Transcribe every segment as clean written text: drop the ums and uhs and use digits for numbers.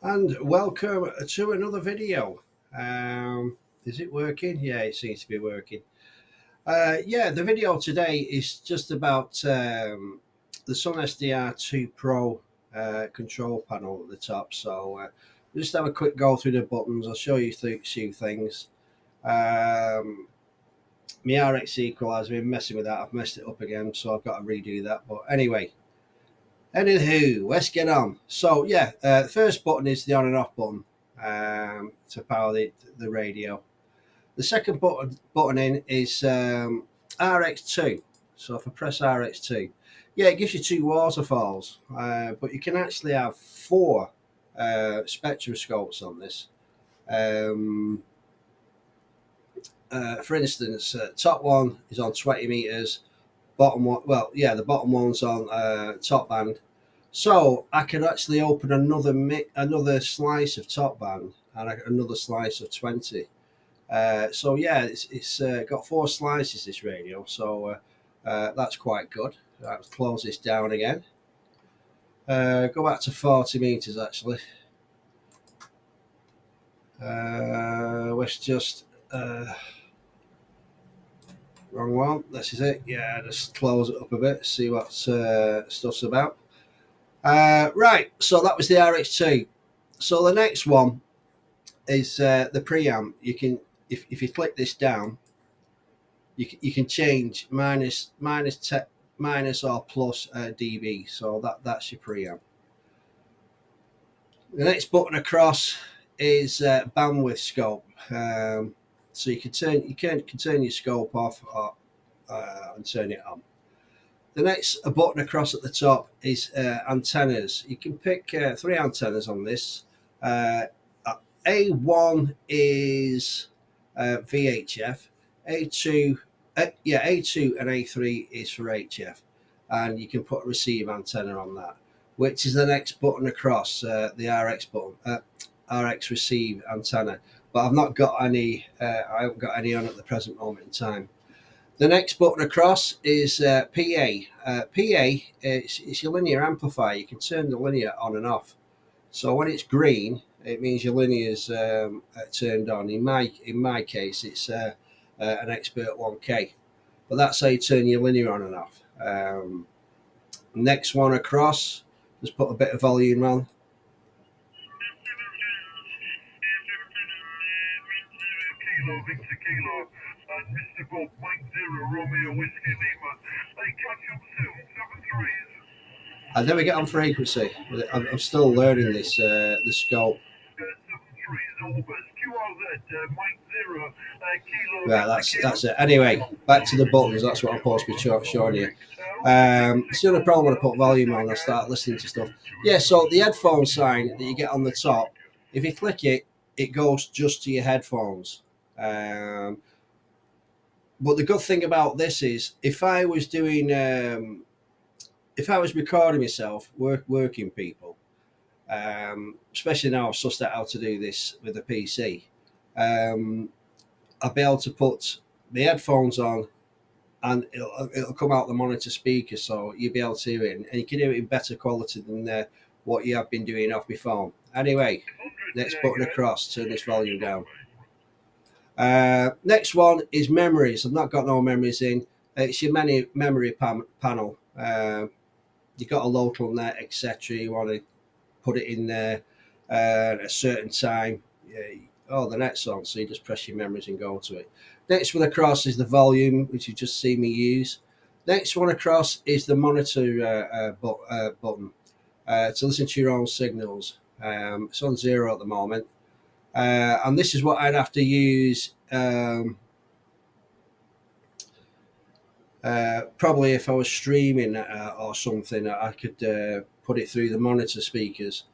And welcome to another video. Is it working? Yeah, it seems to be working. Yeah, the video today is just about the sunsdr2 Pro control panel at the top. So we'll just have a quick go through the buttons. I'll show you a few things. My RX equalizer, I've been messing with that. I've messed it up again, so I've got to redo that. But anyway, anywho, let's get on. So yeah, the first button is the on and off button to power the radio. The second button in is RX2. So if I press RX2, yeah, it gives you two waterfalls, but you can actually have four spectroscopes on this. For instance, top one is on 20 meters. Bottom one, well, yeah, the bottom one's on top band. So I can actually open another slice of top band and another slice of 20. So yeah, it's got four slices, this radio. So that's quite good. Let's close this down again. Go back to 40 meters actually. Let's just wrong one. This is it. Yeah, just close it up a bit. See what stuff's about. Right. So that was the RX2. So the next one is the preamp. You can, if you click this down, you can change minus or plus dB. So that's your preamp. The next button across is bandwidth scope. So you can turn your scope off or, and turn it on. The next button across at the top is antennas. You can pick three antennas on this. A1 is VHF. A2 and A3 is for HF, and you can put a receive antenna on that, which is the next button across, the RX button, RX receive antenna. But I've not got any. I haven't got any on at the present moment in time. The next button across is PA. PA, it's your linear amplifier. You can turn the linear on and off. So when it's green, it means your linear is turned on. In my case, it's an Expert 1K. But that's how you turn your linear on and off. Next one across, just put a bit of volume on. Victor Kilo, Mr. Bob, Mike Zero, Romeo, Whiskey Lima. They catch up soon, 7-3s. I never get on frequency. I'm still learning this the scope. 7-3s, all best. QRZ, Mike Zero, Kilo. Right, that's it. Anyway, back to the buttons. That's what I'm supposed to be showing you. It's the only problem when I put volume on. I start listening to stuff. Yeah, so the headphone sign that you get on the top, if you click it, it goes just to your headphones. But the good thing about this is, if I was doing, if I was recording myself, working people, especially now I've sussed out how to do this with a PC, I'll be able to put the headphones on, and it'll come out the monitor speaker, so you'll be able to hear it, and you can hear it in better quality than what you have been doing off my phone. Anyway, next button across, turn this volume down. Next one is memories. I've not got no memories in. It's your memory panel. You've got a local net, etc. You want to put it in there at a certain time. The net's on, so you just press your memories and go to it. Next one across is the volume, which you just see me use. Next one across is the monitor button to listen to your own signals. It's on 0 at the moment. And this is what I'd have to use probably if I was streaming or something. I could put it through the monitor speakers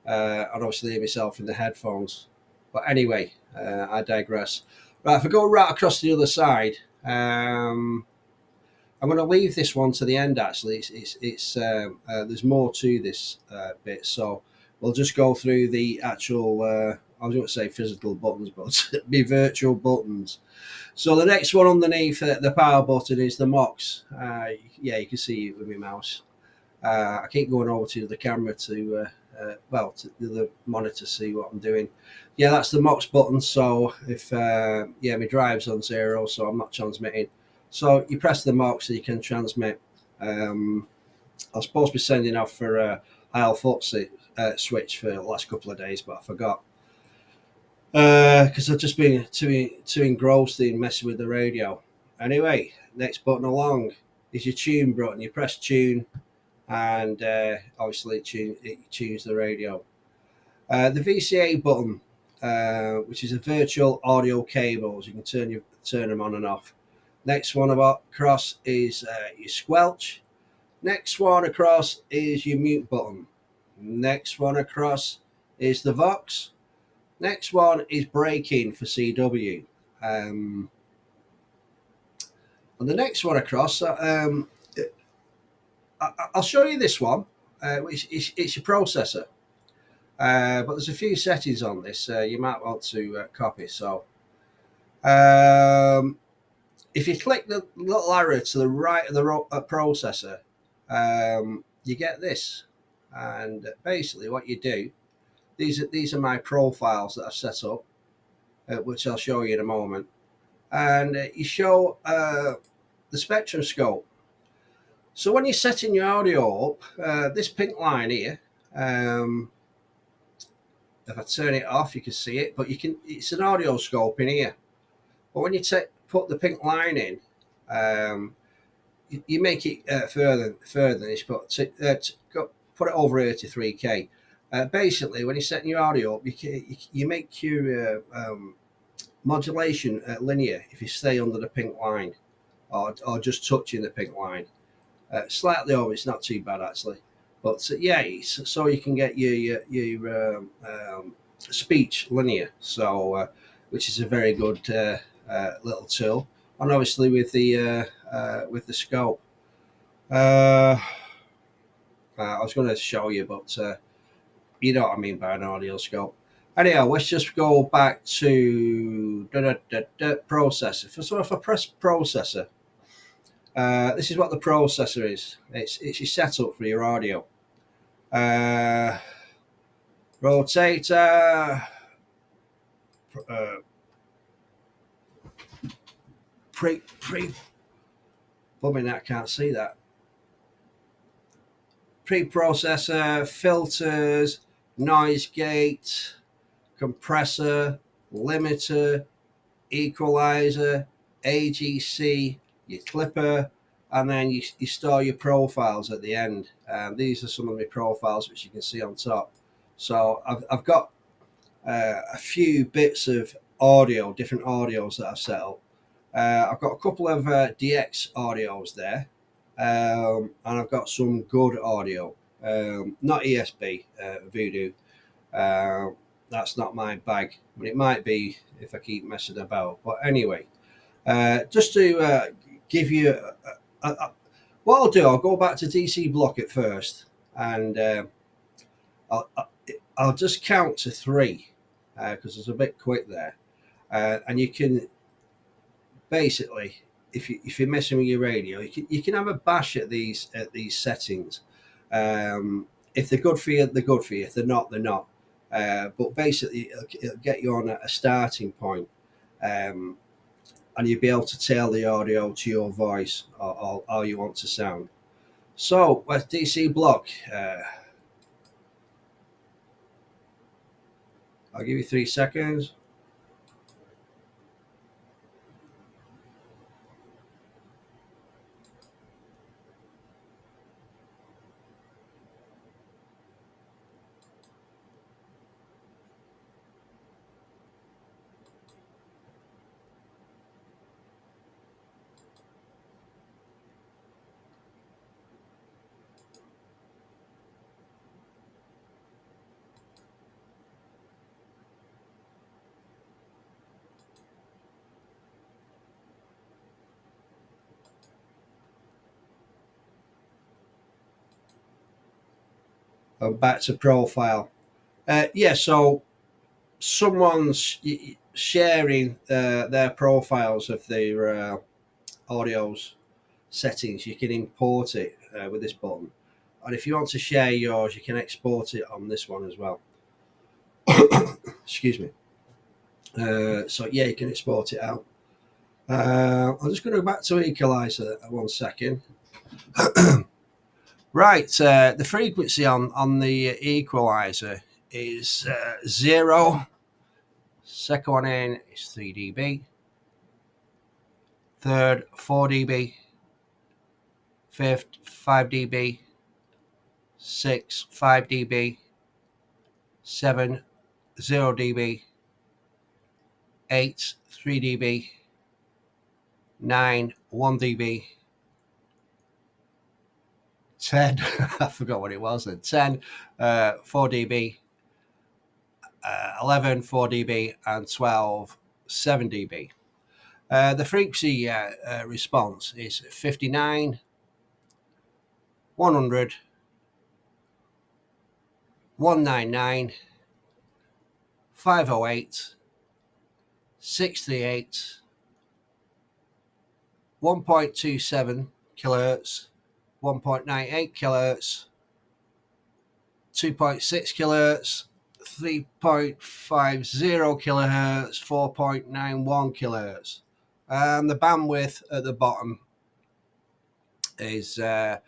and obviously hear myself in the headphones. But anyway, I digress. Right, if I go right across the other side, I'm going to leave this one to the end. Actually, it's there's more to this bit, so we'll just go through the actual. I was going to say physical buttons, but be virtual buttons. So the next one underneath the power button is the MOX. Yeah, you can see it with my mouse. I keep going over to the camera to well, to the monitor see what I'm doing. Yeah, that's the MOX button. So if yeah, my drive's on 0, so I'm not transmitting. So you press the MOX so you can transmit. I was supposed to be sending off for IL footsie switch for the last couple of days, but I forgot because I've just been too engrossed in messing with the radio. Anyway, next button along is your tune button. You press tune, and obviously it tunes the radio. The VCA button, which is a virtual audio cables, you can turn them on and off. Next one across is your squelch. Next one across is your mute button. Next one across is the Vox. Next one is braking for CW. And the next one across, I'll show you this one. It's your processor. But there's a few settings on this you might want to copy. So if you click the little arrow to the right of the processor, you get this. And basically what you do, these are my profiles that I've set up, which I'll show you in a moment. And you show the spectrum scope. So when you're setting your audio up, this pink line here, if I turn it off, you can see it, but it's an audio scope in here. But when you put the pink line in, you make it further than this, but put it over 83K. Basically, when you're setting your audio up, you make your modulation linear if you stay under the pink line or just touching the pink line. Slightly over, it's not too bad actually. But yeah, so you can get your speech linear, so which is a very good little tool. And obviously with the scope, I was going to show you, but you know what I mean by an audio scope. Anyhow, let's just go back to processor. So if I press processor, this is what the processor is. It's your setup for your audio. Rotator, bumming that, can't see that. Preprocessor, filters, noise gate, compressor, limiter, equalizer, AGC, your clipper, and then you store your profiles at the end. These are some of my profiles which you can see on top. So I've got a few bits of audio, different audios that I've set up. I've got a couple of DX audios there, and I've got some good audio, not ESB, Voodoo. That's not my bag, but it might be if I keep messing about. But anyway, just to give you what I'll do, I'll go back to DC block at first, and I'll just count to 3 because it's a bit quick there, and you can basically, if you're messing with your radio, you can have a bash at these settings. If they're good for you, they're good for you. If they're not, they're not. But basically, it'll get you on a starting point, and you'll be able to tailor the audio to your voice or how you want to sound. So with DC block, I'll give you 3 seconds. Back to profile. Yeah, so someone's sharing their profiles of their audio's settings. You can import it with this button. And if you want to share yours, you can export it on this one as well. Excuse me. So yeah, you can export it out. I'm just going to go back to equalizer 1 second. Right, the frequency on the equalizer is 0. Second one in is 3 dB. Third, 4 dB. Fifth, 5 dB. 6, 5 dB. 7, 0 dB. 8, 3 dB. 9, 1 dB. 10, I forgot what it was then. 10, 4 dB. 11, 4 dB. And 12, 7 dB. The frequency response is 59, 100, 199, 508, 638, 1.27 kilohertz, 1.98 kilohertz, 2.6 kilohertz, 3.50 kilohertz, 4.91 kilohertz. And the bandwidth at the bottom is 2,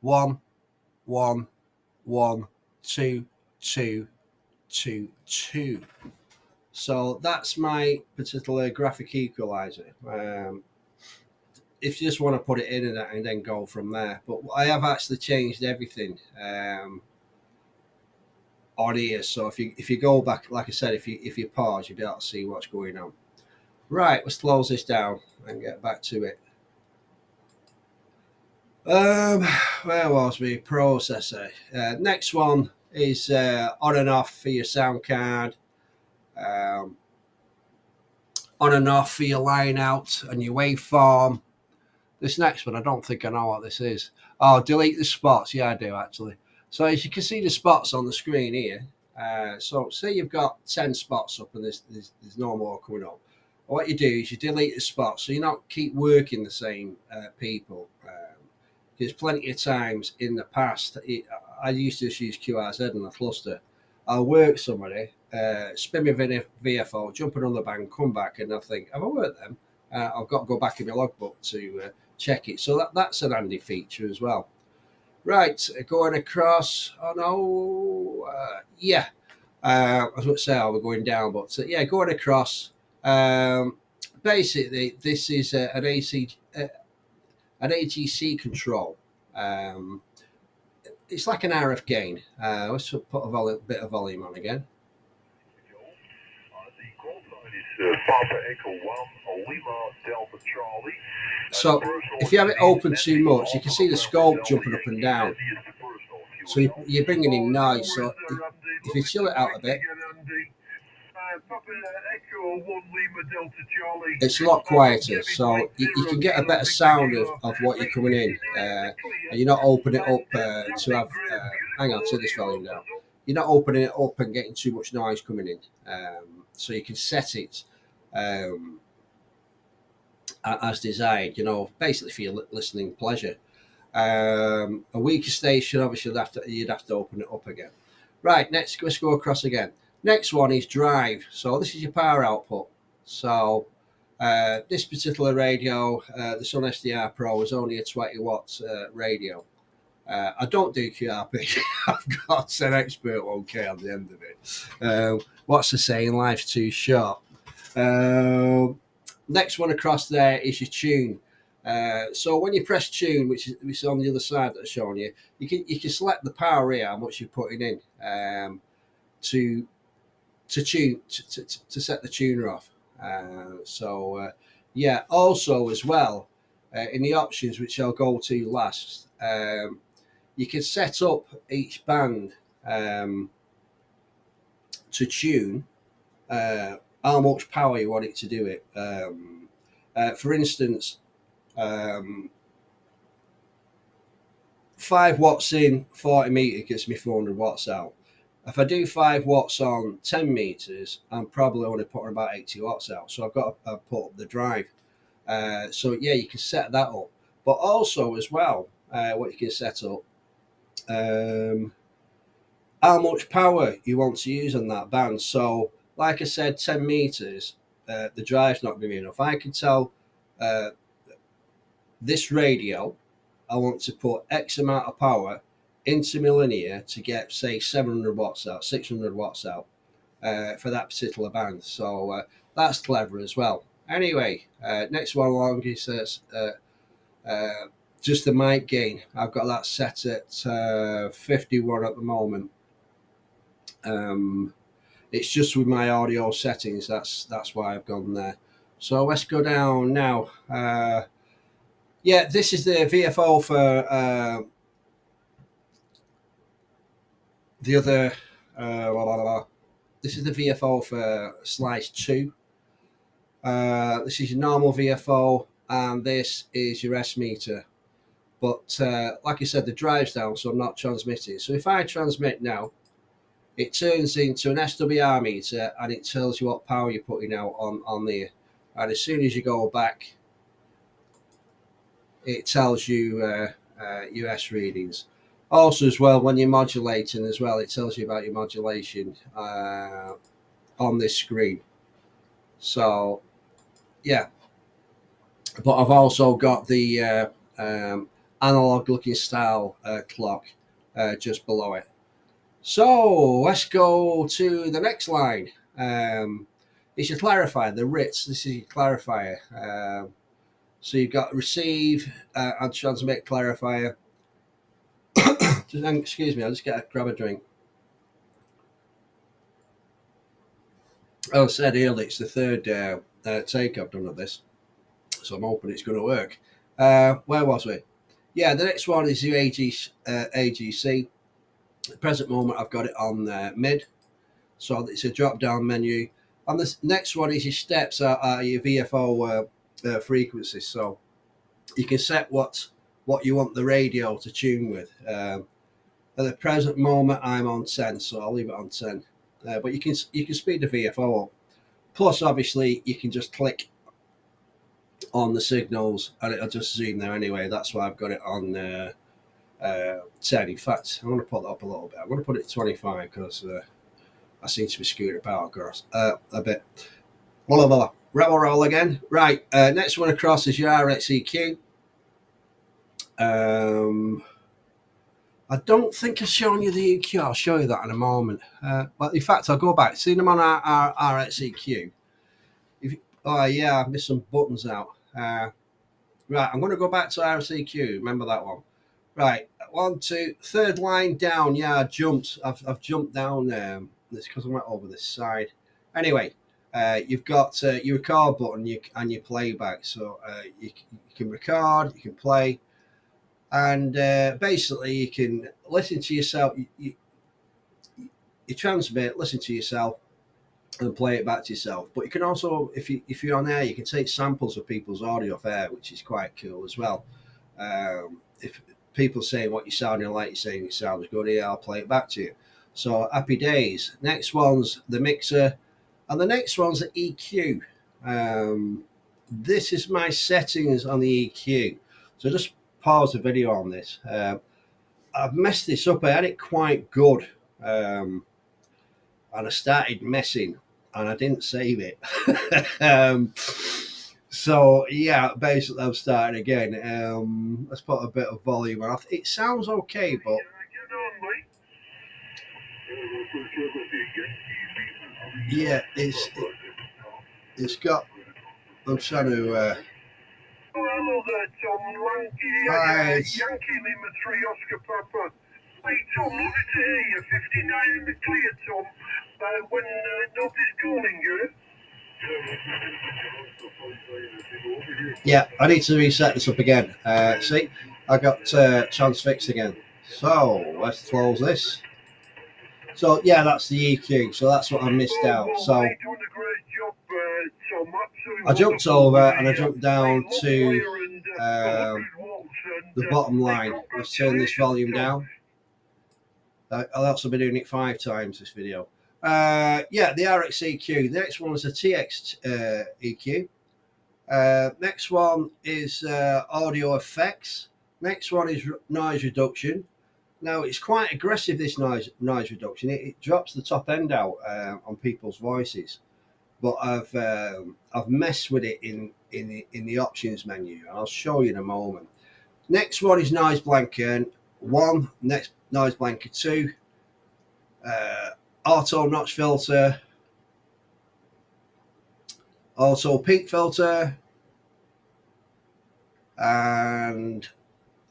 1, 1, 1, 2, 2, 2, 2. So that's my particular graphic equalizer. If you just want to put it in and then go from there. But I have actually changed everything on here. So if you go back, like I said, if you pause, you'll be able to see what's going on. Right, let's close this down and get back to it. Where was my processor? Next one is on and off for your sound card. On and off for your line out and your waveform. This next one, I don't think I know what this is. Oh, delete the spots. Yeah, I do actually. So as you can see the spots on the screen here. So say you've got 10 spots up and there's no more coming up. What you do is you delete the spots so you don't keep working the same people. There's plenty of times in the past, I used to just use QRZ and a cluster. I'll work somebody, spin my VFO, jump another band, come back, and I think, have I worked them? I've got to go back in my logbook to check it. So that's an handy feature as well. Right, going across. Oh no, yeah. I was going to say, we're going down, but yeah, going across. Basically, this is an AGC control. It's like an RF gain. Let's put a bit of volume on again. So if you have it open too much, you can see the scope jumping up and down. So you're bringing in noise. So if you chill it out a bit, it's a lot quieter. So you can get a better sound of what you're coming in. And you're not opening it up to have, hang on, turn this volume down. You're not opening it up and getting too much noise coming in. So you can set it as desired, basically for your listening pleasure. A weaker station, obviously, you'd have to open it up again. Right, next, let's go across again. Next one is drive. So this is your power output. So this particular radio, the SunSdr Pro, is only a 20 watts radio. I don't do QRP. I've got an expert 1K on the end of it. What's the saying? Life's too short. Next one across there is your tune. So when you press tune, which is on the other side that I've shown you, you can select the power here, how much you're putting in to tune to set the tuner off. Yeah. Also as well, in the options, which I'll go to last, you can set up each band to tune how much power you want it to do it. For instance, 5 watts in 40 meter gets me 400 watts out. If I do 5 watts on 10 meters, I'm probably only putting about 80 watts out. So I've got to put up the drive. So yeah, you can set that up. But also as well, what you can set up, how much power you want to use on that band. So, like I said, 10 meters, the drive's not going to be enough. I can tell this radio, I want to put X amount of power into my linear to get, say, 700 watts out, 600 watts out for that particular band. So that's clever as well. Anyway, next one along is just the mic gain. I've got that set at 51 at the moment. It's just with my audio settings. That's why I've gone there. So let's go down now. Yeah, this is the VFO for the other. This is the VFO for slice 2. This is your normal VFO, and this is your S meter. But like I said, the drive's down, so I'm not transmitting. So if I transmit now, it turns into an SWR meter, and it tells you what power you're putting out on there. And as soon as you go back, it tells you US readings. Also, as well, when you're modulating as well, it tells you about your modulation on this screen. So, yeah. But I've also got the analog looking style clock just below it. So let's go to the next line. It's your clarifier, the RITS. This is your clarifier. So you've got receive and transmit clarifier. Excuse me, I'll just grab a drink. As I said earlier, it's the third take I've done of this, so I'm hoping it's going to work. Where was we? Yeah, the next one is your AGC. At the present moment, I've got it on mid, so it's a drop-down menu. And the next one is your steps are your VFO frequencies. So you can set what you want the radio to tune with. At the present moment, I'm on 10, so I'll leave it on 10. But you can speed the VFO up. Plus, obviously, you can just click on the signals and it'll just zoom there anyway. That's why I've got it on 10. In fact, I'm going to put that up a little bit. I'm going to put it at 25 because I seem to be scooting about across a bit. Rebel roll again. Right, next one across is your RXEQ. I don't think I've shown you the EQ. I'll show you that in a moment. Well, in fact, I'll go back. See them on our RXEQ. Oh, yeah, I've missed some buttons out. Right, I'm going to go back to RXEQ. Remember that one. Right, 1, 2, third line down. Yeah, I jumped. I've jumped down. It's because I went over this side. Anyway, you've got your record button and your playback. So you can record, you can play. And basically, you can listen to yourself. You transmit, listen to yourself, and play it back to yourself. But you can also, if you're on air, you can take samples of people's audio off air, which is quite cool as well. If people saying what you're sounding like, you're saying it sounds good, yeah, I'll play it back to you. So happy days. Next one's the mixer, and the next one's the EQ. This is my settings on the EQ. So just pause the video on this. I've messed this up. I had it quite good, and I started messing, and I didn't save it. So yeah, basically I'm starting again. Let's put a bit of volume on. It sounds okay, but yeah, it's got. I'm trying to. Hello there, Tom. Right. Yankee Lima 3 Oscar Papa. Hey, Tom, lovely to hear you. 59 in the clear, Tom. When nobody's calling you. Yeah, I need to reset this up again. See, I got transfixed again. So let's close this. So yeah, that's the EQ. So that's what I missed out. So You're doing a great job, Tom. I jumped over and I jumped down to the bottom line. Let's turn this volume down. I'll also be doing it 5 times this video. Yeah, the RX EQ. The next one is a TX EQ. Next one is audio effects. Next one is noise reduction. Now it's quite aggressive. This noise reduction. It drops the top end out on people's voices, but I've messed with it in the options menu. I'll show you in a moment. Next one is noise blanket 1. Next noise blanket 2. Auto notch filter. Also peak filter. And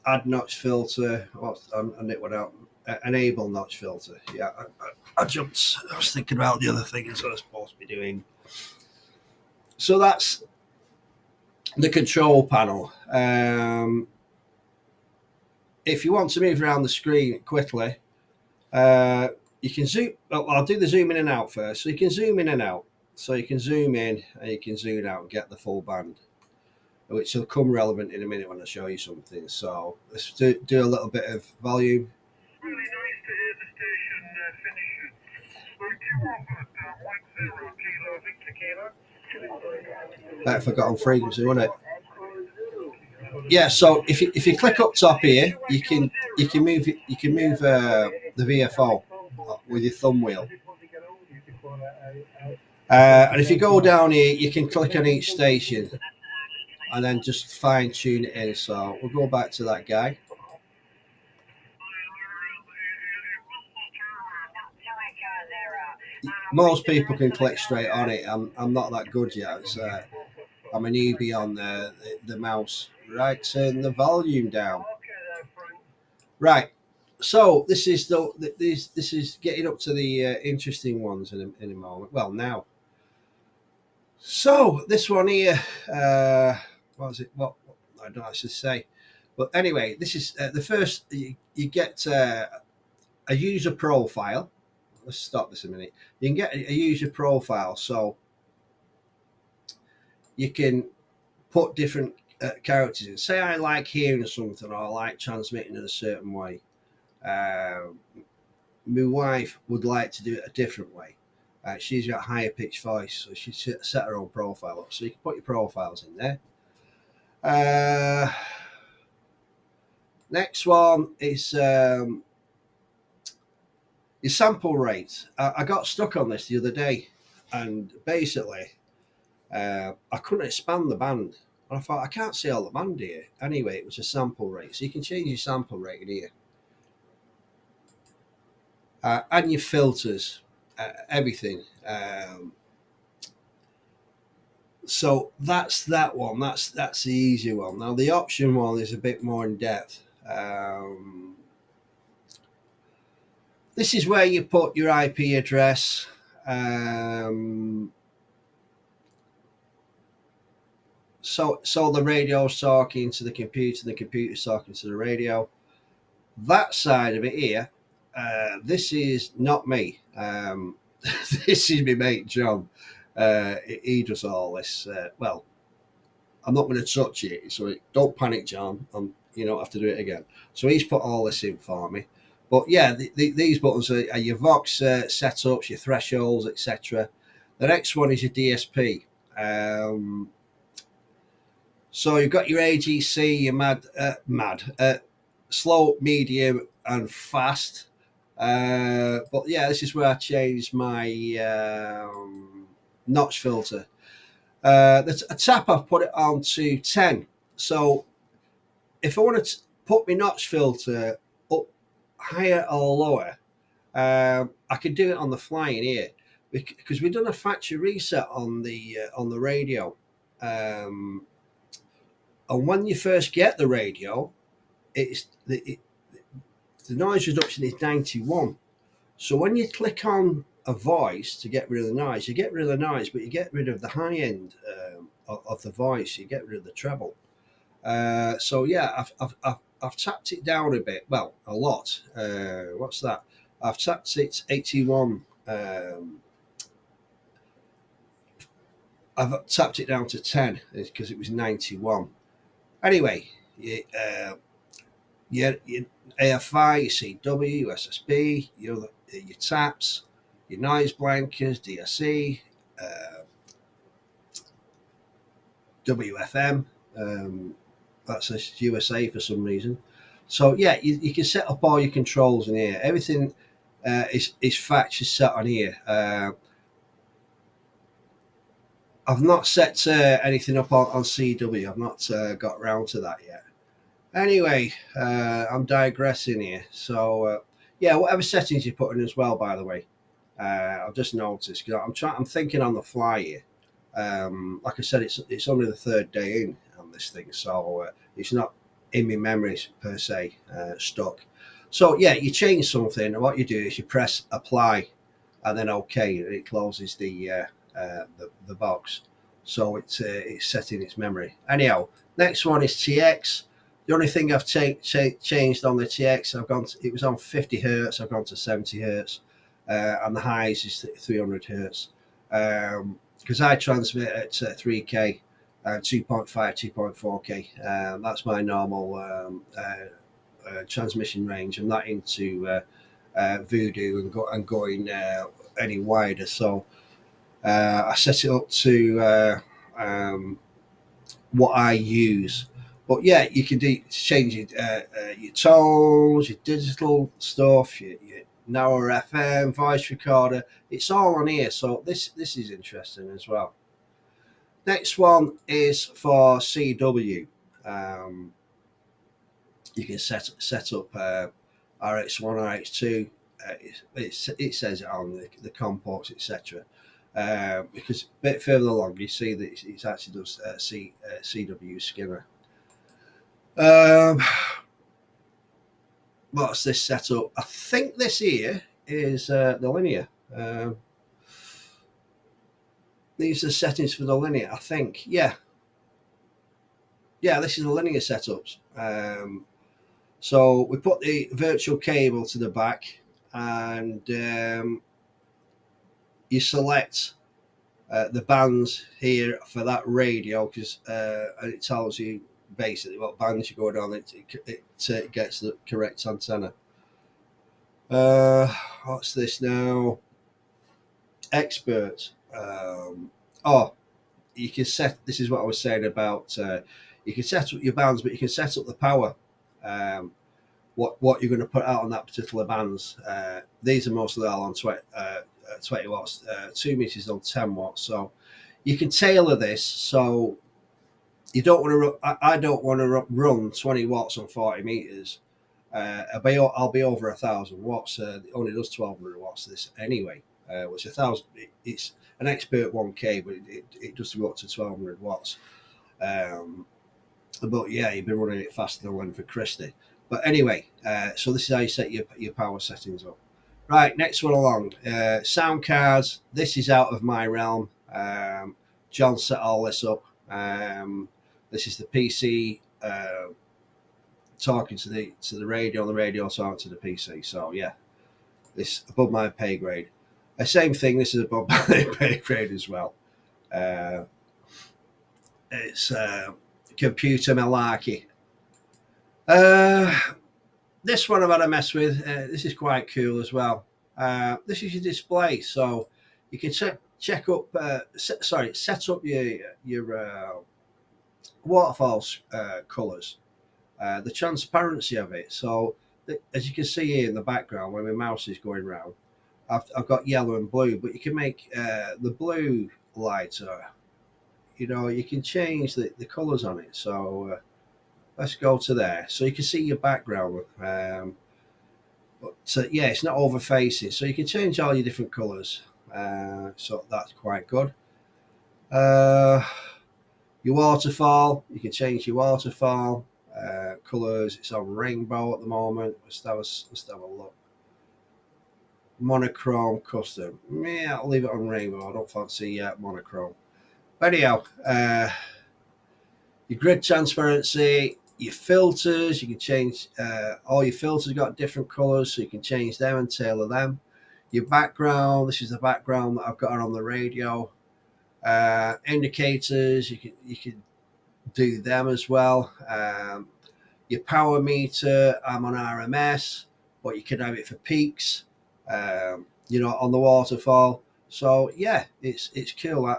add notch filter. I knit one out. Enable notch filter. Yeah, I jumped. I was thinking about the other things I was supposed to be doing. So that's the control panel. If you want to move around the screen quickly, you can zoom. Well, I'll do the zoom in and out first. So you can zoom in and out. So you can zoom in and you can zoom out and get the full band, which will come relevant in a minute when I show you something. So let's do a little bit of volume. Really nice to hear the station finishing. So 2 Kilo Victor Kilo. I forgot on frequency, wasn't it? Yeah. So if you click up top here, you can move the VFO with your thumb wheel. And if you go down here, you can click on each station and then just fine tune it in. So we'll go back to that guy. Most people can click straight on it. I'm not that good yet. I'm a newbie on the mouse. Right, turn the volume down. Right. So this is this is getting up to the interesting ones in a moment. Well, now. So this one here, what was it? What I don't know what I should say, but anyway, this is the first. You get a user profile. Let's stop this a minute. You can get a user profile, so you can put different characters in. Say I like hearing something, or I like transmitting in a certain way. My wife would like to do it a different way. She's got a higher pitched voice, so she set her own profile up. So you can put your profiles in there. Next one is your sample rate. I got stuck on this the other day, and basically I couldn't expand the band. And I thought, I can't see all the band here. Anyway, it was a sample rate. So you can change your sample rate in here. And your filters, everything. So that's that one. That's the easy one. Now the option one is a bit more in depth. This is where you put your IP address. So the radio's talking to the computer, the computer's talking to the radio. That side of it here, this is not me. This is my mate John. He does all this. Well, I'm not going to touch it, so don't panic, John. You don't have to do it again. So he's put all this in for me. But yeah, these buttons are your Vox setups, your thresholds, etc. The next one is your DSP. So you've got your AGC, your slow, medium, and fast. But yeah, this is where I changed my notch filter. The tap, I've put it on to 10. So if I want to put my notch filter up higher or lower, I can do it on the fly in here because we've done a factory reset on the radio. And when you first get the radio, the noise reduction is 91. So when you click on a voice to get rid of the noise, you get rid of the noise, but you get rid of the high end of the voice. You get rid of the treble. So yeah, I've tapped it down a bit. Well, a lot. What's that? I've tapped it 81. I've tapped it down to 10 because it was 91. Anyway, your AFI, your CW, your SSB, your taps, your noise blankers, DSE, WFM, that says USA for some reason. So yeah, you can set up all your controls in here. Everything is factory set on here. I've not set anything up on CW. I've not got around to that yet. Anyway, I'm digressing here. So yeah, whatever settings you put in as well. By the way, I've just noticed because I'm thinking on the fly here. Like I said, it's only the third day in on this thing, so it's not in my memories per se stuck. So yeah, you change something, and what you do is you press apply, and then OK, and it closes the box. So it's set in its memory. Anyhow, next one is TX. The only thing I've changed on the TX, it was on 50 hertz. I've gone to 70 hertz, and the highs is 300 hertz. Because I transmit at 3K and 2.5, 2.4K. That's my normal transmission range. I'm not into Voodoo and going any wider. So I set it up to what I use. But yeah, you can change your tones, your digital stuff, your narrower FM, voice recorder. It's all on here. So this is interesting as well. Next one is for CW. You can set up RX1, RX2. It says it on the COM ports, etc. Because a bit further along, you see that it actually does CW skinner. What's this setup? I think this here is the linear. These are settings for the linear, I think. Yeah, this is the linear setups. So we put the virtual cable to the back, and you select the bands here for that radio, because and it tells you basically what bands you're going on. It gets the correct antenna. What's this now? Expert. You can set. This is what I was saying about. You can set up your bands, but you can set up the power. What you're going to put out on that particular bands. These are mostly all on 20 watts. 2 meters on 10 watts. So you can tailor this. So you don't want to. I don't want to run 20 watts on 40 meters. I'll be over 1,000 watts. It only does 1,200 watts. This anyway. Which 1,000. It's an expert 1K, but it does go up to 1,200 watts. But yeah, you've been running it faster than one for Christie. But anyway, so this is how you set your power settings up. Right, next one along. Sound cards. This is out of my realm. John set all this up. This is the PC talking to the radio, and the radio talking to the PC. So yeah, this above my pay grade. Same thing. This is above my pay grade as well. It's computer malarkey. This one I've had a mess with. This is quite cool as well. This is your display, so you can set up your waterfalls colours, the transparency of it. So as you can see here in the background, when my mouse is going round, I've got yellow and blue, but you can make the blue lighter. You can change the colours on it. So let's go to there. So you can see your background. But yeah, it's not over facing. So you can change all your different colours. So that's quite good. Your waterfall, you can change your waterfall colours. It's on rainbow at the moment. Let's have a look. Monochrome custom. Yeah, I'll leave it on rainbow. I don't fancy monochrome. But anyhow, your grid transparency, your filters, you can change all your filters got different colors, so you can change them and tailor them. Your background, this is the background that I've got on the radio. Indicators, you can do them as well. Your power meter, I'm on RMS, but you can have it for peaks, on the waterfall. So yeah, it's cool.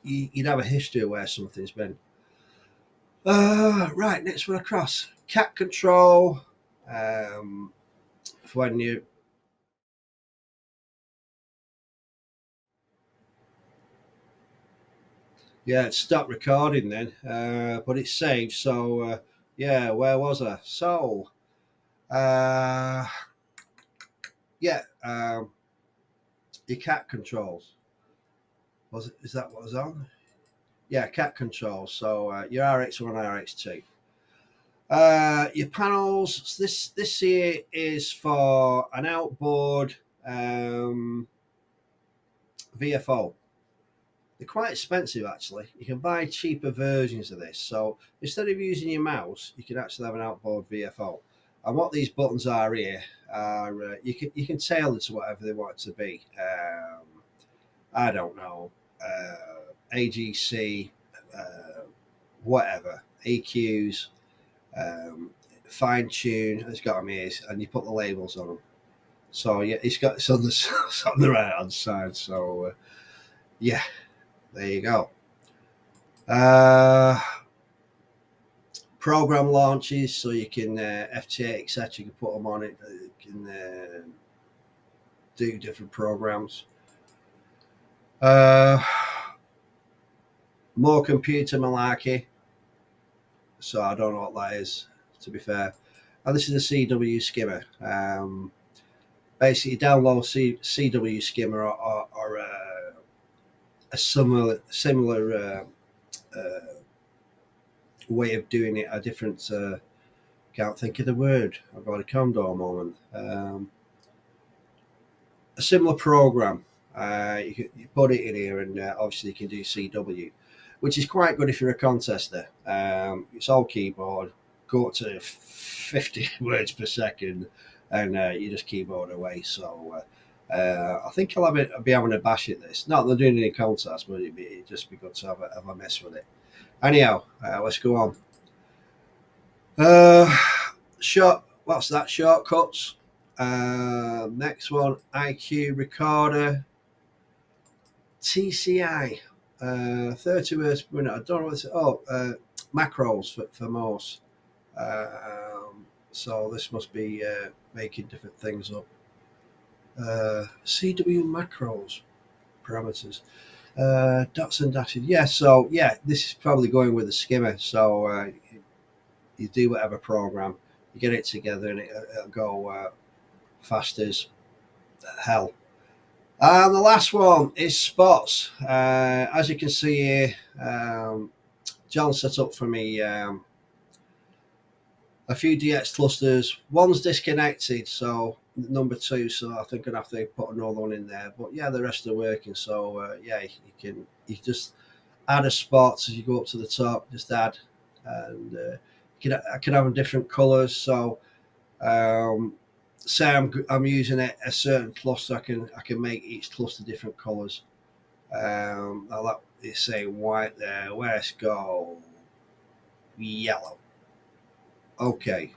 You'd have a history of where something's been. Right, next one across. Cat control. For when you Yeah, it stopped recording then, but it's saved. So yeah, where was I? So uh, yeah, your cat controls. Was it? Is that what was on? Yeah, cat controls. So your RX1, RX2. Your panels. This here is for an outboard VFO. They're quite expensive actually. You can buy cheaper versions of this. So instead of using your mouse, you can actually have an outboard VFO. And what these buttons are here are you can tailor to whatever they want it to be. I don't know, AGC, whatever, EQs, um, fine tune. It's got them here, and you put the labels on them. So yeah, it's on the it's on the right hand side. So yeah, there you go. Uh, Program launches, so you can FT8 etc. You can put them on it. You can do different programs. Uh, More computer malarkey. So I don't know what that is, to be fair. And this is a CW skimmer. Basically, download CW skimmer or a similar way of doing it. A different. Can't think of the word. I've got a condor moment. A similar program. You put it in here, and obviously you can do CW, which is quite good if you're a contester. It's all keyboard, go up to 50 words per second, and you just keyboard away. So I think I'll be having a bash at this. Not that I'm doing any contests, but it'd just be good to have a mess with it. Anyhow, let's go on. Uh, What's that? Shortcuts. Next one, IQ recorder, TCI, 30 words per minute. I don't know what's macros for most. So this must be making different things up. CW macros parameters, dots and dashes. Yeah, so yeah, this is probably going with a skimmer. So you do whatever program, you get it together, and it'll go fast as hell. And the last one is spots. As you can see here, John set up for me a few DX clusters. One's disconnected, so number two. So I think I'd have to put another one in there. But yeah, the rest are working. So yeah, you just add a spot as you go up to the top. Just add, and I can have them different colours. So say I'm using a certain cluster, I can make each cluster different colours. I'll let it say white there. Let's go yellow. Okay,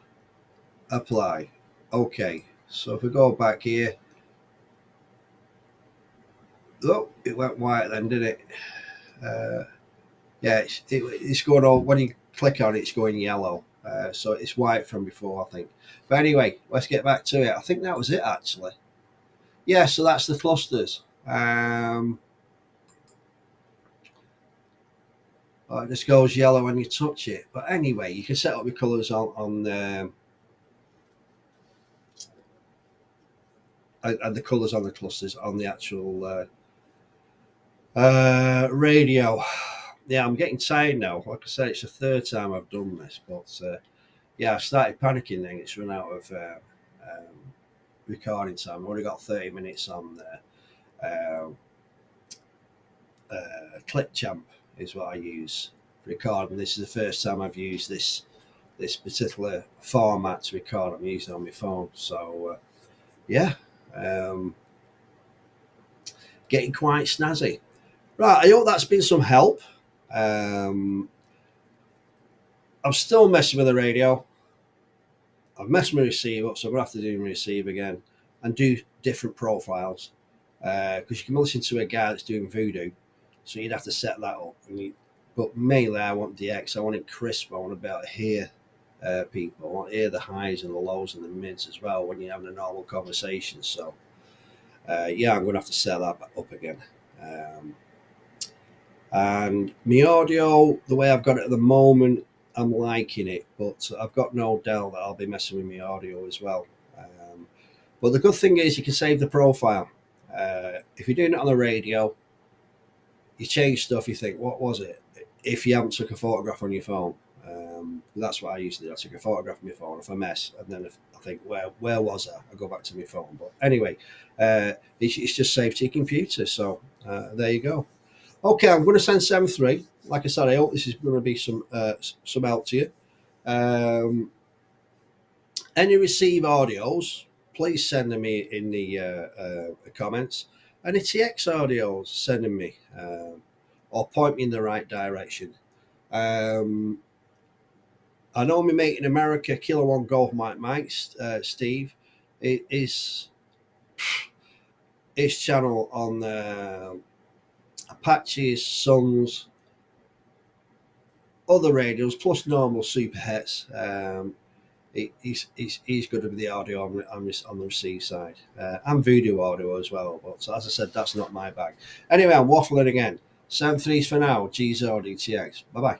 apply. Okay, so if we go back here, oh, it went white then, did it? Yeah, it's going on. When you click on it, it's going yellow. So it's white from before, I think. But anyway, let's get back to it. I think that was it actually. Yeah, so that's the clusters. It just goes yellow when you touch it. But anyway, you can set up your colours on and the colours on the clusters on the actual radio. Yeah, I'm getting tired now. Like I said, it's the third time I've done this, but yeah, I started panicking then. It's run out of recording time. I've only got 30 minutes on Clipchamp is what I use for recording. This is the first time I've used this particular format to record. I'm using it on my phone, so yeah, getting quite snazzy. Right, I hope that's been some help. I'm still messing with the radio. I've messed my receiver up, so I'm going to have to do my receiver again and do different profiles. Because you can listen to a guy that's doing voodoo, so you'd have to set that up. And but mainly I want DX. I want it crisp. I want to be able to hear people. I want to hear the highs and the lows and the mids as well when you're having a normal conversation. So yeah, I'm going to have to set that up again. And my audio, the way I've got it at the moment, I'm liking it, but I've got no doubt that I'll be messing with my audio as well. But the good thing is you can save the profile. If you're doing it on the radio, you change stuff, you think, what was it? If you haven't took a photograph on your phone. That's what I used to do. I took a photograph of my phone if I mess, and then if I think, where was I go back to my phone. But anyway, it's just saved to your computer. So there you go. Okay, I'm going to send 7.3. Like I said, I hope this is going to be some help to you. Any receive audios, please send them me in the comments. Any TX audios, send them me or point me in the right direction. I know my mate in America, Kilo One Golf Mike, Steve, his channel on Apaches, Suns, other radios, plus normal super hits. He's good with the audio on the receive side and voodoo audio as well. But as I said, that's not my bag. Anyway, I'm waffling again. 7.3s for now. G's DTX. Bye bye.